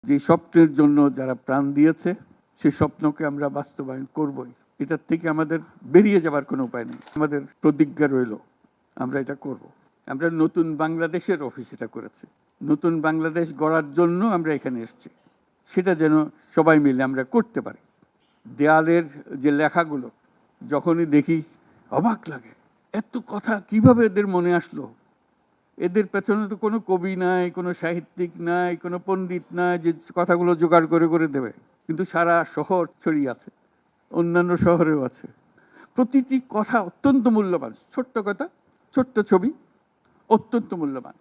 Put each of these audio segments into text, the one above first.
যে স্বপ্নের জন্য যারা প্রাণ দিয়েছে সে স্বপ্নকে আমরা বাস্তবায়ন করবই। এটার থেকে আমাদের বেরিয়ে যাবার কোনো উপায় নেই। আমাদের প্রতিজ্ঞা রইল আমরা এটা করব। আমরা নতুন বাংলাদেশের অফিস এটা করেছি। নতুন বাংলাদেশ গড়ার জন্য আমরা এখানে এসেছি। সেটা যেন সবাই মিলে আমরা করতে পারি। দেয়ালের যে লেখাগুলো যখনই দেখি অবাক লাগে, এত কথা কিভাবে এদের মনে আসলো। এদের পেছনে তো কোনো কবি নাই, কোনো সাহিত্যিক নাই, কোনো পণ্ডিত নাই যে কথাগুলো জোগাড় করে করে দেবে। কিন্তু সারা শহর ছড়িয়ে আছে, অন্যান্য শহরেও আছে। প্রতিটি কথা অত্যন্ত মূল্যবান। ছোট্ট কথা, ছোট্ট ছবি, অত্যন্ত মূল্যবান।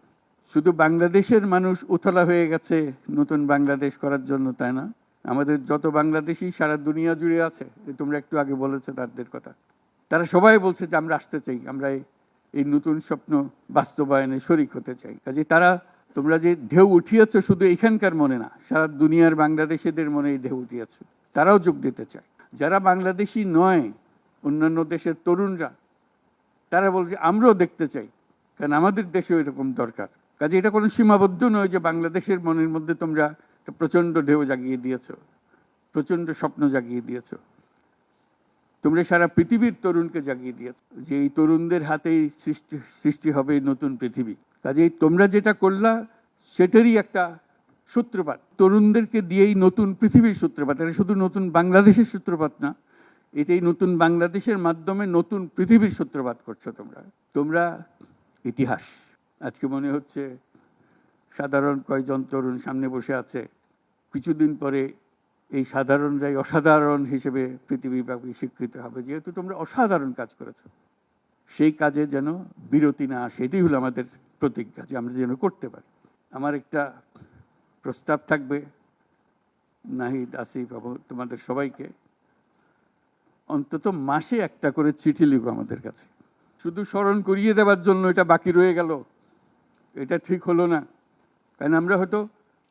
শুধু বাংলাদেশের মানুষ উতলা হয়ে গেছে নতুন বাংলাদেশ করার জন্য, তাই না? আমাদের যত বাংলাদেশি সারা দুনিয়া জুড়ে আছে, তোমরা একটু আগে বলেছো তাদের কথা, তারা সবাই বলছে যে আমরা আসতে চাই, আমরা এই নতুন স্বপ্ন বাস্তবায়নে শরিক হতে চাই। কাজে তারা, তোমরা যে ঢেউ উঠিয়েছো শুধু এখানকার মনে না, সারা দুনিয়ার বাংলাদেশিদের মনে এই ঢেউ উঠিয়েছো, তারাও যোগ দিতে চায়। যারা বাংলাদেশি নয়, অন্যান্য দেশের তরুণরা, তারা বলছে আমরাও দেখতে চাই, কারণ আমাদের দেশেও এরকম দরকার। কাজে এটা কোনো সীমাবদ্ধ নয় যে বাংলাদেশের মনের মধ্যে তোমরা প্রচন্ড ঢেউ জাগিয়ে দিয়েছো, প্রচন্ড স্বপ্ন জাগিয়ে দিয়েছো। তোমরা সারা পৃথিবীর তরুণকে জাগিয়ে দিয়েছো যে এই তরুণদের হাতেই সৃষ্টি হবে নতুন পৃথিবী। কাজেই তোমরা যেটা করলা সেটারই একটা সূত্রপাত, তরুণদেরকে দিয়েই নতুন পৃথিবীর সূত্রপাত। এটা শুধু নতুন বাংলাদেশের সূত্রপাত না, এটাই নতুন বাংলাদেশের মাধ্যমে নতুন পৃথিবীর সূত্রপাত করছো তোমরা। তোমরা ইতিহাস। আজকে মনে হচ্ছে সাধারণ কয়েকজন তরুণ সামনে বসে আছে, কিছুদিন পরে এই সাধারণরাই অসাধারণ হিসেবে পৃথিবীব্যাপী স্বীকৃত হবে, যেহেতু তোমরা অসাধারণ কাজ করেছো। সেই কাজে যেন বিরতি না আসে, এটাই হলো আমাদের প্রতিজ্ঞা, যে আমরা যেন করতে পারি। আমার একটা প্রস্তাব থাকবে, নাহিদ, আসিফ এবং তোমাদের সবাইকে, অন্তত মাসে একটা করে চিঠি লিখো আমাদের কাছে। শুধু স্মরণ করিয়ে দেওয়ার জন্য এটা বাকি রয়ে গেল, এটা ঠিক হলো না। কারণ আমরা হয়তো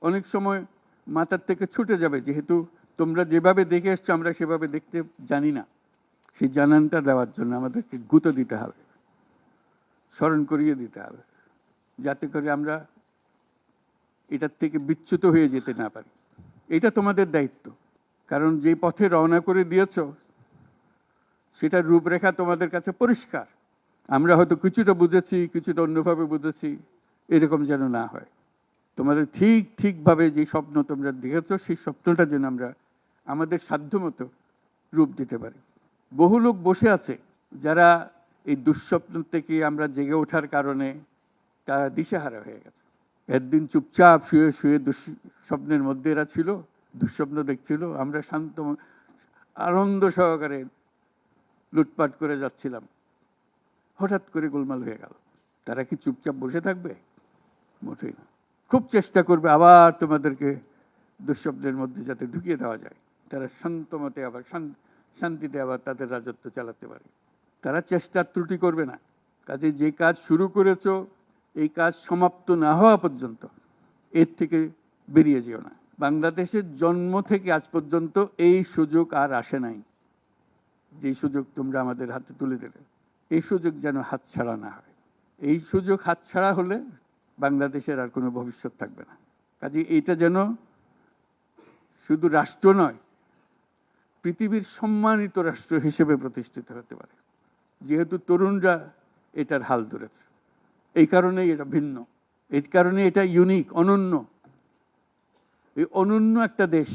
অনেক সময় মাথার থেকে ছুটে যাবে, যেহেতু তোমরা যেভাবে দেখে এসছো আমরা সেভাবে দেখতে জানি না। সেই জানানটা দেওয়ার জন্য আমাদেরকে গুঁতো দিতে হবে, স্মরণ করিয়ে দিতে হবে, যাতে করে আমরা এটার থেকে বিচ্যুত হয়ে যেতে না পারি। এটা তোমাদের দায়িত্ব, কারণ যে পথে রওনা করে দিয়েছ সেটার রূপরেখা তোমাদের কাছে পরিষ্কার। আমরা হয়তো কিছুটা বুঝেছি, কিছুটা অন্যভাবে বুঝেছি, এরকম যেন না হয়। তোমাদের ঠিকভাবে যে স্বপ্ন তোমরা দেখেছো সেই স্বপ্নটা যেন আমরা আমাদের সাধ্যমতো রূপ দিতে পারি। বহু লোক বসে আছে যারা এই দুঃস্বপ্ন থেকে আমরা জেগে ওঠার কারণে তারা দিশেহারা হয়ে গেছে। একদিন চুপচাপ শুয়ে শুয়ে দুঃস্বপ্নের মধ্যে এরা ছিল, দুঃস্বপ্ন দেখছিল, আমরা শান্ত আনন্দ সহকারে লুটপাট করে যাচ্ছিলাম, হঠাৎ করে গোলমাল হয়ে গেল। তারা কি চুপচাপ বসে থাকবে? মোটেই না। খুব চেষ্টা করবে আবার তোমাদেরকে দুঃস্বপ্নের মধ্যে যাতে ঢুকিয়ে দেওয়া যায়, তারা শান্তমতে আবার শান্তিতে আবার তাদের রাজত্ব চালাতে পারে। তারা চেষ্টার ত্রুটি করবে না। কাজে যে কাজ শুরু করেছো এই কাজ সমাপ্ত না হওয়া পর্যন্ত এর থেকে বেরিয়ে যেও না। বাংলাদেশের জন্ম থেকে আজ পর্যন্ত এই সুযোগ আর আসে নাই, যে সুযোগ তোমরা আমাদের হাতে তুলে দেবে। এই সুযোগ যেন হাতছাড়া না হয়। এই সুযোগ হাতছাড়া হলে বাংলাদেশের আর কোনো ভবিষ্যৎ থাকবে না। কাজে এইটা যেন শুধু রাষ্ট্র নয়, পৃথিবীর সম্মানিত রাষ্ট্র হিসেবে প্রতিষ্ঠিত হতে পারে, যেহেতু তরুণরা এটার হাল ধরেছে। এই কারণেই এটা ভিন্ন, এই কারণে এটা ইউনিক, অনন্য। এই অনন্য একটা দেশ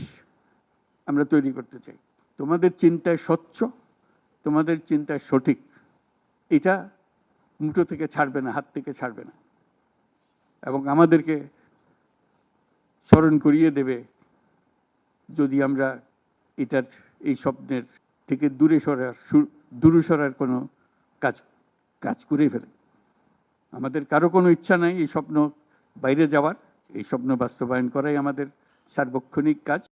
আমরা তৈরি করতে চাই। তোমাদের চিন্তায় স্বচ্ছ, তোমাদের চিন্তায় সঠিক, এটা মুঠো থেকে ছাড়বে না, হাত থেকে ছাড়বে না, এবং আমাদেরকে স্মরণ করিয়ে দেবে যদি আমরা এটার এই স্বপ্নের থেকে দূরে সরার কোনো কাজ করে ফেলে। আমাদের কারো কোনো ইচ্ছা নাই এই স্বপ্ন বাইরে যাওয়ার, এই স্বপ্ন বাস্তবায়ন করাই আমাদের সার্বক্ষণিক কাজ।